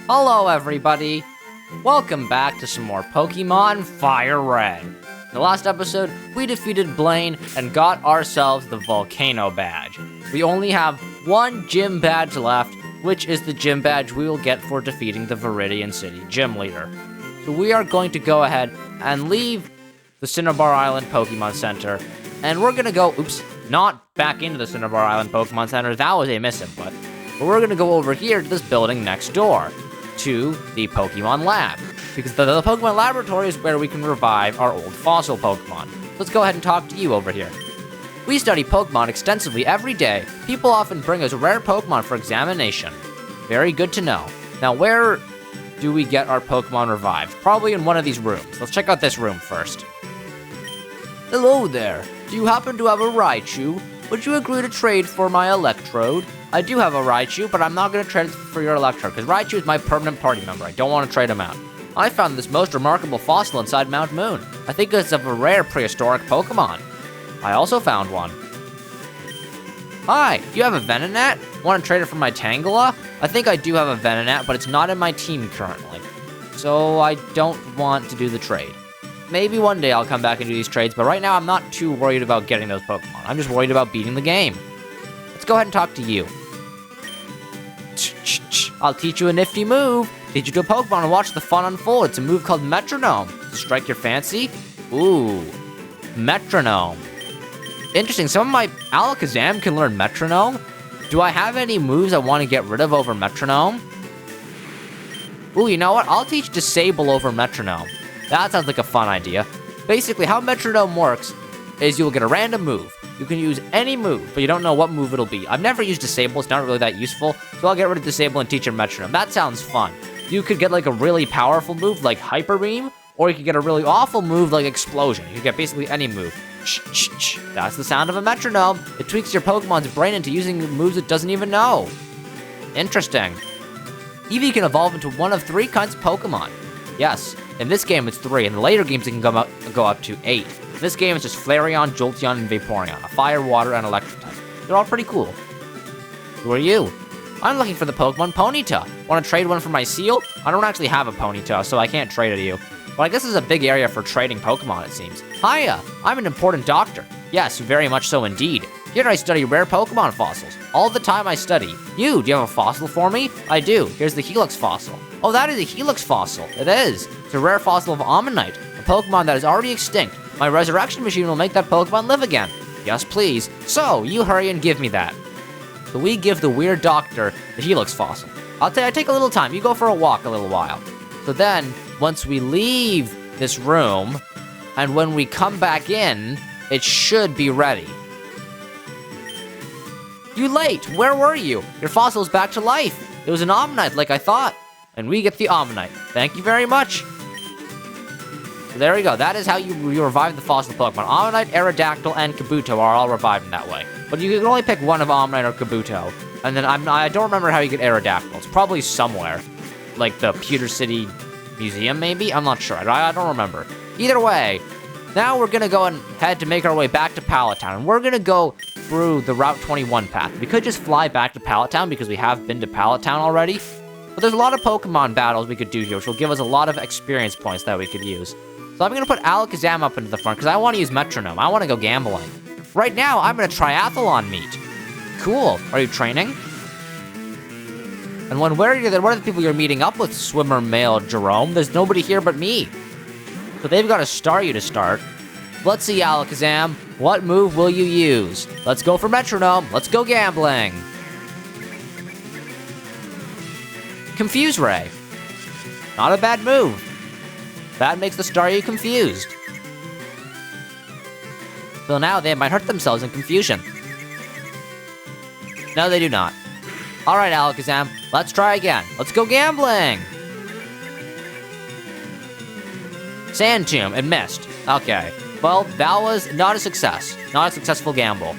Hello everybody! Welcome back to some more Pokemon Fire Red. In the last episode, we defeated Blaine and got ourselves the Volcano Badge. We only have one gym badge left, which is the gym badge we will get for defeating the Viridian City gym leader. So we are going to go ahead and leave the Cinnibar Island Pokemon Center, and we're gonna go, not back into the Cinnibar Island Pokemon Center, that was a misinput. But we're gonna go over here to this building next door, to the Pokemon Lab, because the Pokemon Laboratory is where we can revive our old fossil Pokemon. Let's go ahead and talk to you over here. We study Pokemon extensively every day. People often bring us rare Pokemon for examination. Very good to know. Now, where do we get our Pokemon revived? Probably in one of these rooms. Let's check out this room first. Hello there. Do you happen to have a Raichu? Would you agree to trade for my Electrode? I do have a Raichu, but I'm not going to trade for your Electrode, because Raichu is my permanent party member. I don't want to trade him out. I found this most remarkable fossil inside Mount Moon. I think it's of a rare prehistoric Pokemon. I also found one. Hi, do you have a Venonat? Want to trade it for my Tangela? I think I do have a Venonat, but it's not in my team currently. So I don't want to do the trade. Maybe one day I'll come back and do these trades, but right now I'm not too worried about getting those Pokemon. I'm just worried about beating the game. Let's go ahead and talk to you. I'll teach you a nifty move. Teach you to a Pokemon and watch the fun unfold. It's a move called Metronome. To strike your fancy? Ooh, Metronome. Interesting, some of my Alakazam can learn Metronome. Do I have any moves I want to get rid of over Metronome? Ooh, you know what? I'll teach Disable over Metronome. That sounds like a fun idea. Basically, how Metronome works is you'll get a random move. You can use any move, but you don't know what move it'll be. I've never used Disable, it's not really that useful, so I'll get rid of Disable and teach him Metronome. That sounds fun. You could get like a really powerful move like Hyper Beam, or you could get a really awful move like Explosion. You could get basically any move. That's the sound of a metronome. It tweaks your Pokemon's brain into using moves it doesn't even know. Interesting. Eevee can evolve into one of 3 kinds of Pokemon. Yes, in this game it's 3, in the later games it can go up to 8. In this game it's just Flareon, Jolteon, and Vaporeon, a fire, water, and electric type. They're all pretty cool. Who are you? I'm looking for the Pokemon Ponyta. Want to trade one for my Seal? I don't actually have a Ponyta, so I can't trade it to you. But I guess this is a big area for trading Pokemon, it seems. Hiya! I'm an important doctor. Yes, very much so indeed. Here I study rare Pokemon fossils. All the time I study. Do you have a fossil for me? I do. Here's the Helix Fossil. Oh, that is a Helix Fossil. It is. It's a rare fossil of Omanyte, a Pokemon that is already extinct. My resurrection machine will make that Pokemon live again. Yes, please. So, you hurry and give me that. So we give the weird doctor the Helix Fossil. I take a little time. You go for a walk a little while. So then, once we leave this room, and when we come back in, it should be ready. You late! Where were you? Your fossil is back to life. It was an Omanyte like I thought. And we get the Omanyte. Thank you very much. So there we go. That is how you revive the fossil Pokemon. Omanyte, Aerodactyl, and Kabuto are all revived in that way. But you can only pick one of Omanyte or Kabuto. And then I don't remember how you get Aerodactyl. It's probably somewhere. Like the Pewter City Museum, maybe? I'm not sure. I don't remember. Either way, now we're gonna go ahead to make our way back to Pallet Town. And we're gonna go through the Route 21 path. We could just fly back to Pallet Town because we have been to Pallet Town already. But there's a lot of Pokemon battles we could do here, which will give us a lot of experience points that we could use. So I'm gonna put Alakazam up into the front because I want to use Metronome. I want to go gambling. Right now, I'm in a triathlon meet. Cool. Are you training? And what are the people you're meeting up with, swimmer male Jerome? There's nobody here but me. So they've got to star you to start. Let's see, Alakazam. What move will you use? Let's go for Metronome. Let's go gambling. Confuse Ray. Not a bad move. That makes the Staryu confused. So now they might hurt themselves in confusion. No, they do not. Alright, Alakazam, let's try again. Let's go gambling! Sand Tomb, it missed. Okay. Well, that was not a success. Not a successful gamble.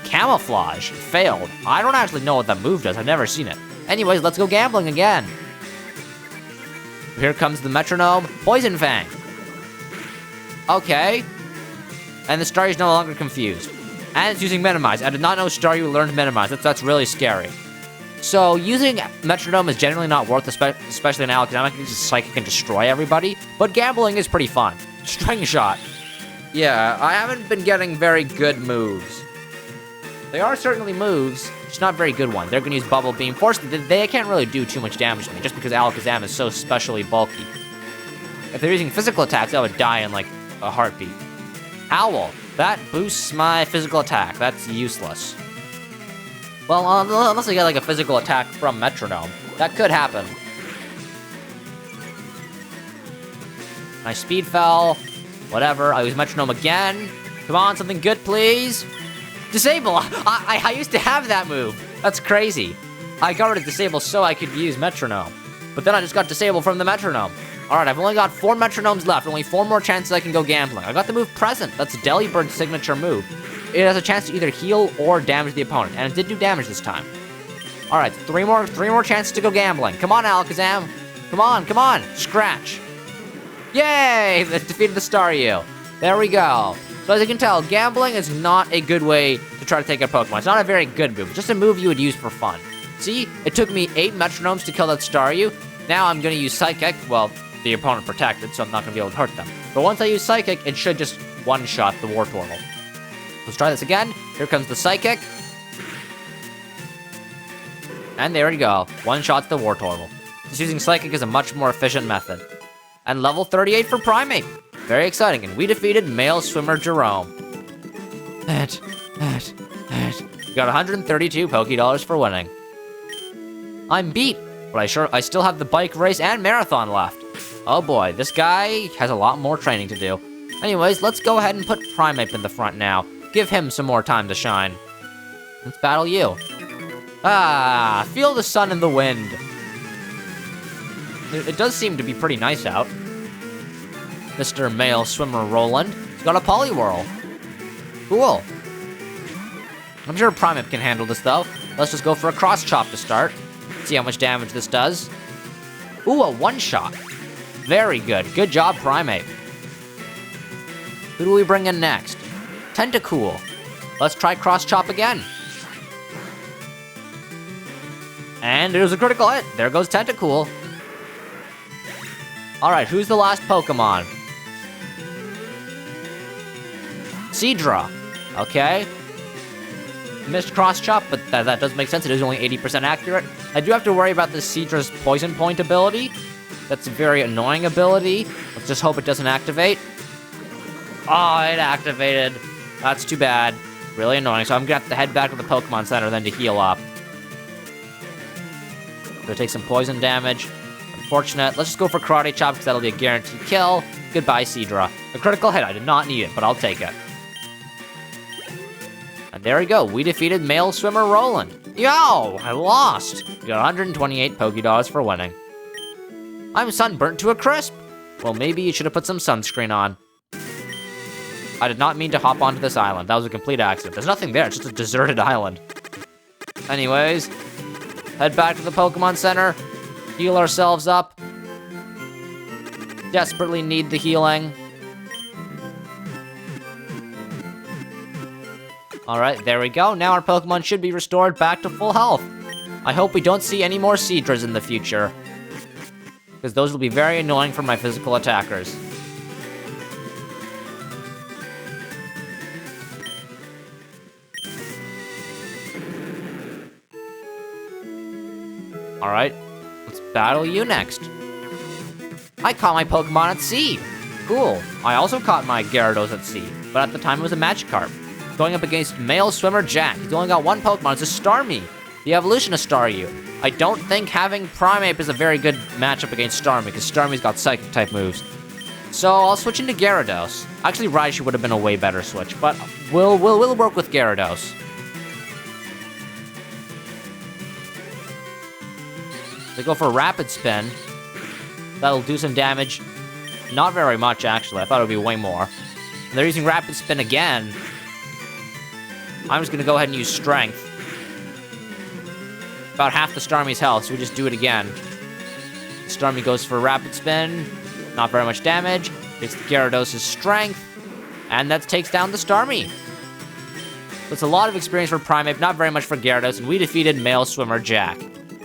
Camouflage, failed. I don't actually know what that move does. I've never seen it. Anyways, let's go gambling again. Here comes the Metronome, Poison Fang. Okay. And the Staryu's no longer confused. And it's using Minimize. I did not know Staryu learned Minimize. That's really scary. So using Metronome is generally not worth, especially in Alakazam. I can use Psychic and destroy everybody, but gambling is pretty fun. String Shot. Yeah, I haven't been getting very good moves. They are certainly moves, just not very good ones. They're gonna use Bubble Beam. Fortunately, they can't really do too much damage to me, just because Alakazam is so specially bulky. If they're using physical attacks, I would die in like a heartbeat. Owl. That boosts my physical attack. That's useless. Well, unless I get like a physical attack from Metronome. That could happen. My speed fell. Whatever. I use Metronome again. Come on, something good, please. Disable. I used to have that move. That's crazy. I got rid of Disable so I could use Metronome. But then I just got Disable from the Metronome. Alright, I've only got 4 Metronomes left. Only 4 more chances I can go gambling. I got the move Present. That's Delibird's signature move. It has a chance to either heal or damage the opponent. And it did do damage this time. Alright, 3 more chances to go gambling. Come on, Alakazam. Come on. Scratch. Yay! That defeated the Staryu. There we go. So as you can tell, gambling is not a good way to try to take out Pokemon. It's not a very good move. It's just a move you would use for fun. See? It took me 8 Metronomes to kill that Staryu. Now I'm going to use Psychic. Well, the opponent protected, so I'm not going to be able to hurt them. But once I use Psychic, it should just one-shot the Wartortle. Let's try this again. Here comes the Psychic. And there we go. One-shots the Wartortle. Just using Psychic is a much more efficient method. And level 38 for Primeape. Very exciting. And we defeated male swimmer Jerome. We got 132 Pokédollars for winning. I'm beat, but I still have the bike race and marathon left. Oh boy, this guy has a lot more training to do. Anyways, let's go ahead and put Primeape in the front now. Give him some more time to shine. Let's battle you. Ah, feel the sun and the wind. It does seem to be pretty nice out. Mr. Male Swimmer Roland. He's got a Poliwhirl. Cool. I'm sure Primeape can handle this, though. Let's just go for a Cross Chop to start. See how much damage this does. Ooh, a one-shot. Very good. Good job, Primeape. Who do we bring in next? Tentacool. Let's try Cross Chop again. And there's a critical hit. There goes Tentacool. Alright, who's the last Pokemon? Seadra. Okay. Missed Cross Chop, but that does make sense. It is only 80% accurate. I do have to worry about this Seadra's Poison Point ability. That's a very annoying ability. Let's just hope it doesn't activate. Oh, it activated. That's too bad. Really annoying. So I'm gonna have to head back to the Pokemon Center then to heal up. Gonna take some poison damage. Unfortunate. Let's just go for Karate Chop because that'll be a guaranteed kill. Goodbye, Seadra. A critical hit. I did not need it, but I'll take it. And there we go. We defeated male swimmer Roland. Yo, I lost. We got 128 Pokédollars for winning. I'm sunburnt to a crisp. Well, maybe you should have put some sunscreen on. I did not mean to hop onto this island. That was a complete accident. There's nothing there. It's just a deserted island. Anyways, head back to the Pokemon Center. Heal ourselves up. Desperately need the healing. Alright, there we go. Now our Pokemon should be restored back to full health. I hope we don't see any more Seadras in the future, because those will be very annoying for my physical attackers. Alright, let's battle you next. I caught my Pokemon at sea. Cool. I also caught my Gyarados at sea, but at the time it was a Magikarp. Going up against male swimmer Jack. He's only got one Pokemon. It's a Starmie, the evolution of Staryu. I don't think having Primeape is a very good matchup against Starmie, because Starmie's got Psychic-type moves. So I'll switch into Gyarados. Actually, Raichu would have been a way better switch, but we'll work with Gyarados. They go for Rapid Spin. That'll do some damage. Not very much, actually. I thought it would be way more. And they're using Rapid Spin again. I'm just gonna go ahead and use Strength. About half the Starmie's health, so we just do it again. Starmie goes for Rapid Spin. Not very much damage. Takes the Gyarados' Strength. And that takes down the Starmie. That's a lot of experience for Primeape, not very much for Gyarados, and we defeated male swimmer Jack.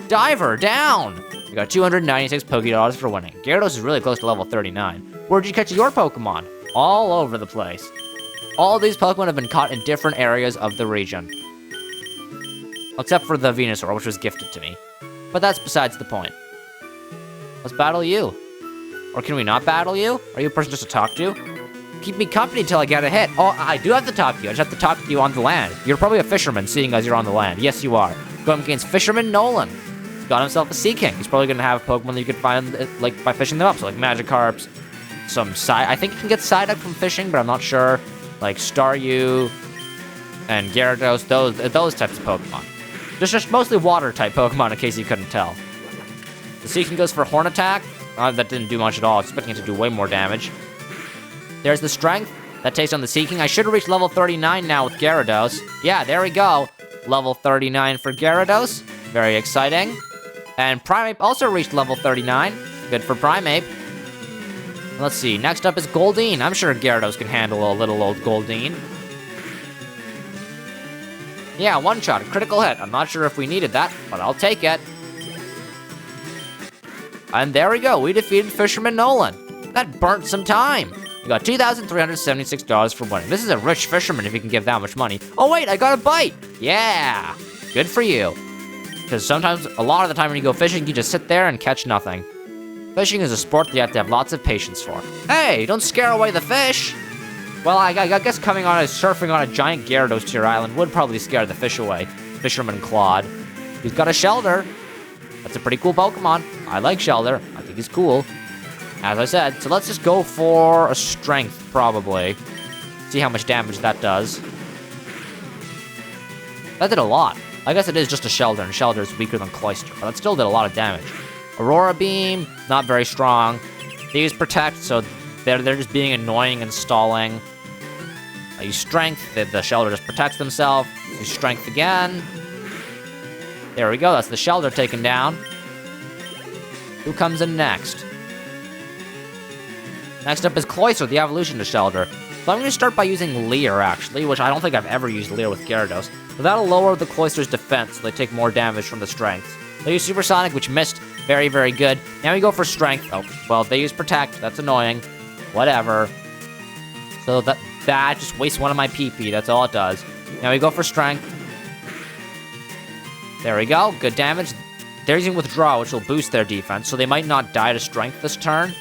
Diver, down! You got 296 Pokédollars for winning. Gyarados is really close to level 39. Where'd you catch your Pokemon? All over the place. All these Pokemon have been caught in different areas of the region. Except for the Venusaur, which was gifted to me. But that's besides the point. Let's battle you. Or can we not battle you? Are you a person just to talk to? Keep me company till I get a hit. Oh, I do have to talk to you. I just have to talk to you on the land. You're probably a fisherman, seeing as you're on the land. Yes, you are. Going against Fisherman Nolan. Got himself a Sea King. He's probably going to have Pokemon that you could find, like, by fishing them up. So, like, Magikarps, some I think you can get Psyduck from fishing, but I'm not sure. Like, Staryu and Gyarados, those types of Pokemon. Just mostly water-type Pokemon, in case you couldn't tell. The Sea King goes for Horn Attack. That didn't do much at all. I was expecting it to do way more damage. There's the Strength. That takes on the Sea King. I should have reached level 39 now with Gyarados. Yeah, there we go. Level 39 for Gyarados. Very exciting. And Primeape also reached level 39. Good for Primeape. Let's see. Next up is Goldeen. I'm sure Gyarados can handle a little old Goldeen. Yeah, one shot. Critical hit. I'm not sure if we needed that, but I'll take it. And there we go. We defeated Fisherman Nolan. That burnt some time. You got $2,376 for winning. This is a rich fisherman if he can give that much money. Oh, wait, I got a bite. Yeah, good for you. Because sometimes, a lot of the time when you go fishing, you just sit there and catch nothing. Fishing is a sport that you have to have lots of patience for. Hey, don't scare away the fish. Well, I guess surfing on a giant Gyarados to your island would probably scare the fish away. Fisherman Claude. He's got a Shelter. That's a pretty cool Pokemon. I like Shelter. I think he's cool. As I said, so let's just go for a Strength, probably. See how much damage that does. That did a lot. I guess it is just a Shelter, and Shelter is weaker than Cloyster, but that still did a lot of damage. Aurora Beam, not very strong. They use Protect, so they're just being annoying and stalling. I use Strength, the Shelter just protects themselves. Use Strength again. There we go, that's the Shelter taken down. Who comes in next? Next up is Cloyster, the evolution to Shelter. So I'm going to start by using Leer, actually, which I don't think I've ever used Leer with Gyarados. But that'll lower the Cloyster's defense, so they take more damage from the Strength. They use Supersonic, which missed. Very, very good. Now we go for Strength. Oh, well, they use Protect. That's annoying. Whatever. So that just wastes one of my PP. That's all it does. Now we go for Strength. There we go. Good damage. They're using Withdraw, which will boost their defense, so they might not die to Strength this turn.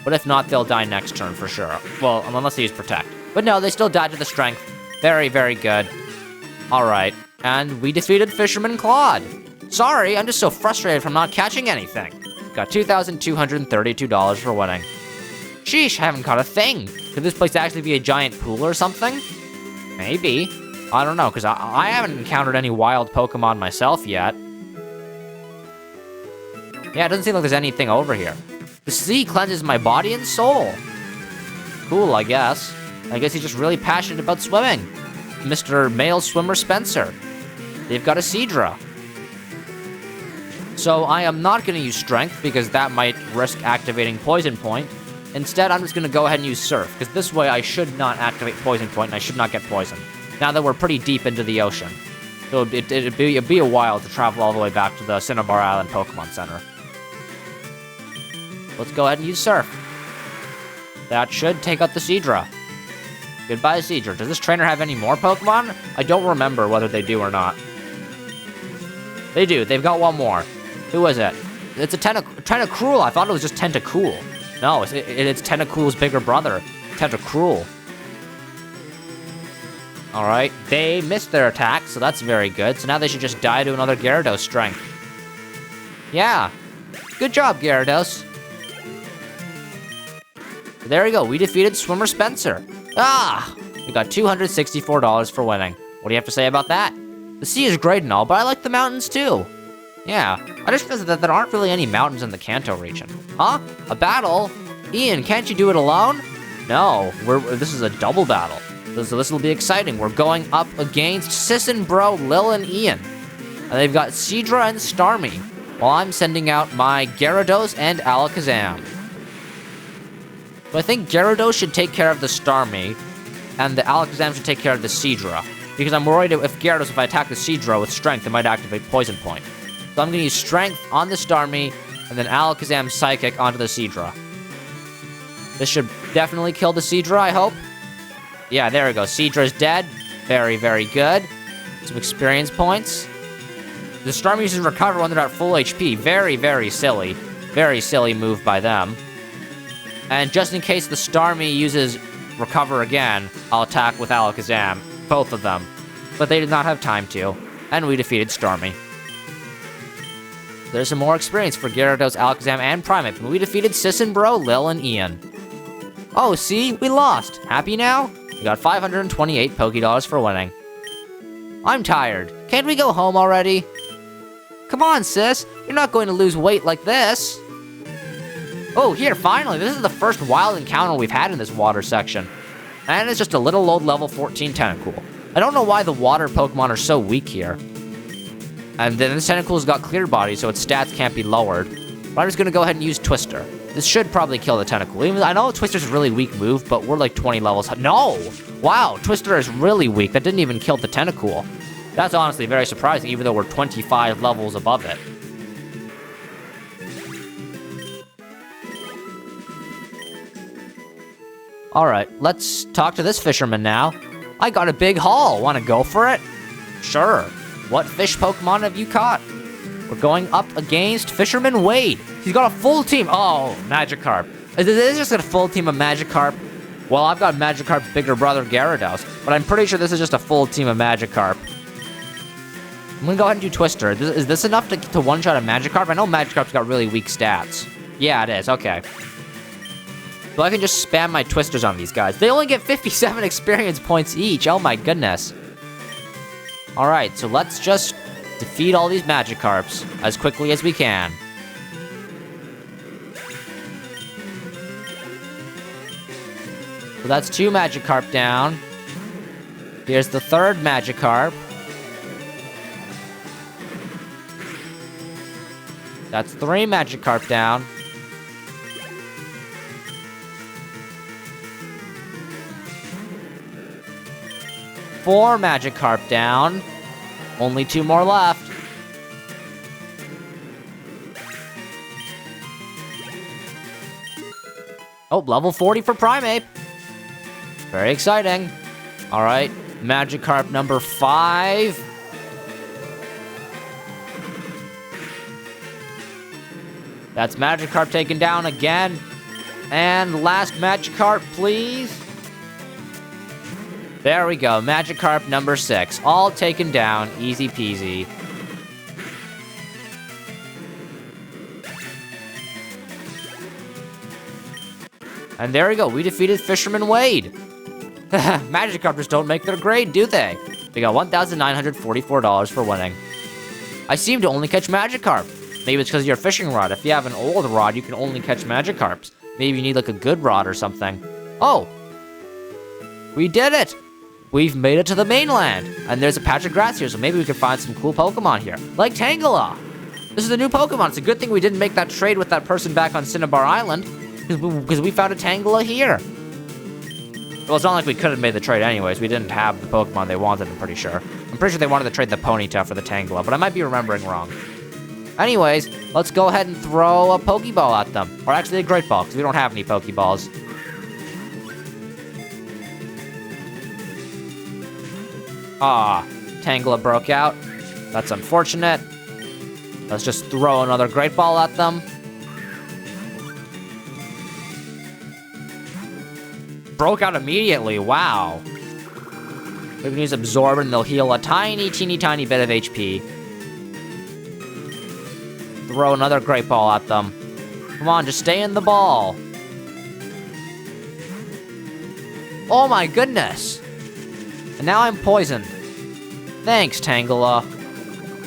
But if not, they'll die next turn for sure. Well, unless they use Protect. But no, they still died to the Strength. Very, very good. Alright. And we defeated Fisherman Claude. Sorry, I'm just so frustrated from not catching anything. Got $2,232 for winning. Sheesh, I haven't caught a thing. Could this place actually be a giant pool or something? Maybe. I don't know, because I haven't encountered any wild Pokemon myself yet. Yeah, it doesn't seem like there's anything over here. The sea cleanses my body and soul. Cool, I guess. I guess he's just really passionate about swimming. Mr. Male Swimmer Spencer. They've got a Seadra. So I am not going to use Strength because that might risk activating Poison Point. Instead, I'm just going to go ahead and use Surf, because this way I should not activate Poison Point and I should not get poisoned. Now that we're pretty deep into the ocean. So it'd be a while to travel all the way back to the Cinnibar Island Pokemon Center. Let's go ahead and use Surf. That should take out the Seadra. Goodbye, Seadra. Does this trainer have any more Pokemon? I don't remember whether they do or not. They do. They've got one more. Who is it? It's a Tentacruel. I thought it was just Tentacool. No, it's Tentacool's bigger brother, Tentacruel. Alright, they missed their attack, so that's very good. So now they should just die to another Gyarados Strength. Yeah. Good job, Gyarados. There we go. We defeated Swimmer Spencer. Ah! We got $264 for winning. What do you have to say about that? The sea is great and all, but I like the mountains too. Yeah, I just realized that there aren't really any mountains in the Kanto region. Huh? A battle? Ian, can't you do it alone? No, this is a double battle. So this will be exciting. We're going up against Sissin Bro, Lil, and Ian. And they've got Seadra and Starmie, while I'm sending out my Gyarados and Alakazam. So I think Gyarados should take care of the Starmie, and the Alakazam should take care of the Seadra. Because I'm worried if I attack the Seadra with Strength, it might activate Poison Point. So I'm gonna use Strength on the Starmie, and then Alakazam Psychic onto the Seadra. This should definitely kill the Seadra, I hope. Yeah, there we go. Seadra's dead. Very, very good. Some experience points. The Starmie uses Recover when they're at full HP. Very, very silly. Very silly move by them. And just in case the Starmie uses Recover again, I'll attack with Alakazam. Both of them. But they did not have time to. And we defeated Starmie. There's some more experience for Gyarados, Alakazam, and Primeape. And we defeated Sissinbro, Lil, and Ian. Oh, see? We lost. Happy now? We got 528 Pokédollars for winning. I'm tired. Can't we go home already? Come on, sis. You're not going to lose weight like this. Oh, here, finally. This is the first wild encounter we've had in this water section. And it's just a little old level 14 Tentacool. I don't know why the water Pokemon are so weak here. And then this Tentacool's got Clear Body, so its stats can't be lowered. But I'm just going to go ahead and use Twister. This should probably kill the Tentacool. Even I know Twister's a really weak move, but we're like 20 levels. No! Wow, Twister is really weak. That didn't even kill the Tentacool. That's honestly very surprising, even though we're 25 levels above it. Alright, let's talk to this fisherman now. I got a big haul. Want to go for it? Sure. What fish Pokemon have you caught? We're going up against Fisherman Wade. He's got a full team. Oh, Magikarp. Is this just a full team of Magikarp? Well, I've got Magikarp's bigger brother, Gyarados, but I'm pretty sure this is just a full team of Magikarp. I'm gonna go ahead and do Twister. Is this enough to one-shot a Magikarp? I know Magikarp's got really weak stats. Yeah, it is. Okay. So I can just spam my Twisters on these guys. They only get 57 experience points each. Oh my goodness. Alright, so let's just defeat all these Magikarps as quickly as we can. So that's 2 Magikarp down. Here's the 3rd Magikarp. That's 3 Magikarp down. Four Magikarp down. Only 2 more left. Oh, level 40 for Primeape. Very exciting. All right, Magikarp number 5. That's Magikarp taken down again. And last Magikarp, please. There we go, Magikarp number 6. All taken down, easy peasy. And there we go, we defeated Fisherman Wade. Magikarp just don't make their grade, do they? We got $1,944 for winning. I seem to only catch Magikarp. Maybe it's because of your fishing rod. If you have an old rod, you can only catch Magikarps. Maybe you need like a good rod or something. Oh! We did it! We've made it to the mainland! And there's a patch of grass here, so maybe we can find some cool Pokemon here. Like Tangela! This is a new Pokemon. It's a good thing we didn't make that trade with that person back on Cinnibar Island. Because we found a Tangela here. Well, it's not like we could have made the trade anyways. We didn't have the Pokemon they wanted, I'm pretty sure. I'm pretty sure they wanted to trade the Ponyta for the Tangela, but I might be remembering wrong. Anyways, let's go ahead and throw a Pokeball at them. Or actually a Great Ball, because we don't have any Pokeballs. Ah, Tangela broke out. That's unfortunate. Let's just throw another Great Ball at them. Broke out immediately, wow. We can use Absorb and they'll heal a tiny, teeny, tiny bit of HP. Throw another Great Ball at them. Come on, just stay in the ball. Oh my goodness. And now I'm poisoned. Thanks, Tangela.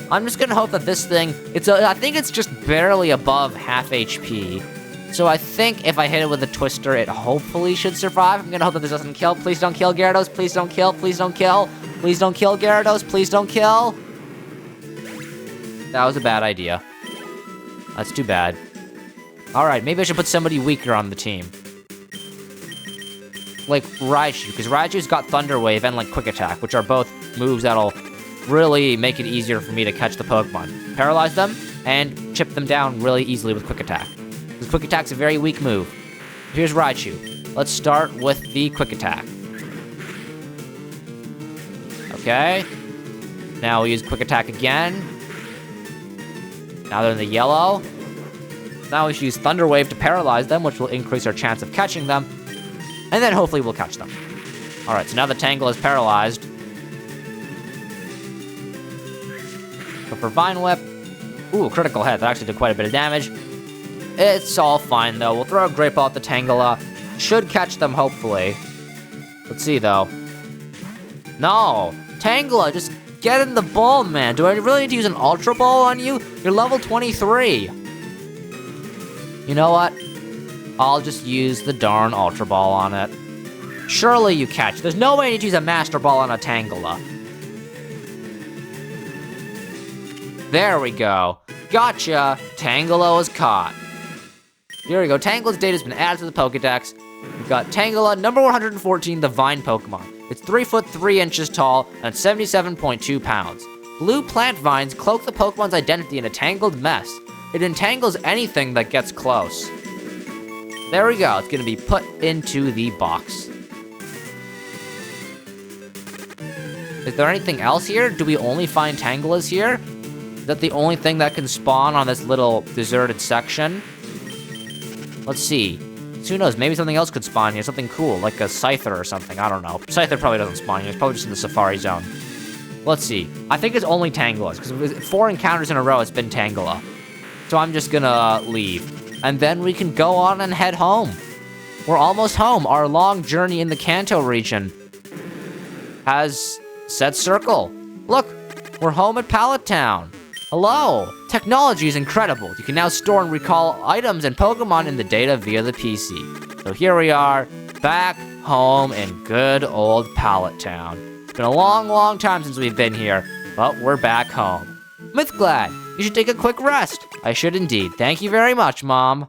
I'm just gonna hope that this thing, I think it's just barely above half HP. So I think if I hit it with a Twister, it hopefully should survive. I'm gonna hope that this doesn't kill. Please don't kill Gyarados. Please don't kill. Please don't kill. Please don't kill Gyarados. Please don't kill. That was a bad idea. That's too bad. Alright, maybe I should put somebody weaker on the team. Like Raichu, because Raichu's got Thunder Wave and like Quick Attack, which are both moves that'll really make it easier for me to catch the Pokemon. Paralyze them? and chip them down really easily with Quick Attack. Because Quick Attack's a very weak move. Here's Raichu. Let's start with the Quick Attack. Okay. Now we use Quick Attack again. Now they're in the yellow. Now we should use Thunder Wave to paralyze them, which will increase our chance of catching them. And then hopefully we'll catch them. Alright, so now the Tangle is paralyzed. Go for Vine Whip. Ooh, critical hit. That actually did quite a bit of damage. It's all fine, though. We'll throw a Great Ball at the Tangela. Should catch them, hopefully. Let's see, though. No! Tangela, just get in the ball, man. Do I really need to use an Ultra Ball on you? You're level 23. You know what? I'll just use the darn Ultra Ball on it. Surely you catch. There's no way I need to use a Master Ball on a Tangela. There we go. Gotcha. Tangela is caught. Here we go. Tangela's data's been added to the Pokedex. We've got Tangela, number 114, the Vine Pokemon. It's 3 foot 3 inches tall and 77.2 pounds. Blue plant vines cloak the Pokemon's identity in a tangled mess. It entangles anything that gets close. There we go. It's going to be put into the box. Is there anything else here? Do we only find Tangelas here? Is that the only thing that can spawn on this little deserted section? Let's see. Who knows? Maybe something else could spawn here. Something cool, like a Scyther or something. I don't know. Scyther probably doesn't spawn here. It's probably just in the Safari Zone. Let's see. I think it's only Tangelas, because 4 encounters in a row, it's been Tangela. So I'm just gonna leave. And then we can go on and head home. We're almost home. Our long journey in the Kanto region has set circle. Look, we're home at Pallet Town. Hello. Technology is incredible. You can now store and recall items and Pokemon in the data via the PC. So here we are, back home in good old Pallet Town. It's been a long, long time since we've been here, but we're back home. Mythglad, you should take a quick rest. I should indeed. Thank you very much, Mom.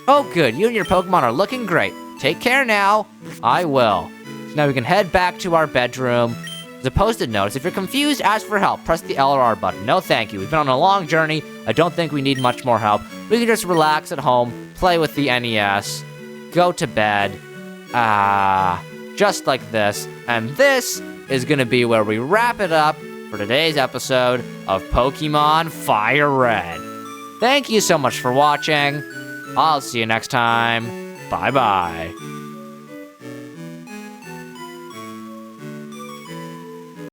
Oh, good. You and your Pokemon are looking great. Take care now. I will. So now we can head back to our bedroom. There's a post-it notice. If you're confused, ask for help. Press the L or R button. No, thank you. We've been on a long journey. I don't think we need much more help. We can just relax at home, play with the NES, go to bed, just like this. And this is going to be where we wrap it up for today's episode of Pokemon Fire Red. Thank you so much for watching. I'll see you next time. Bye-bye.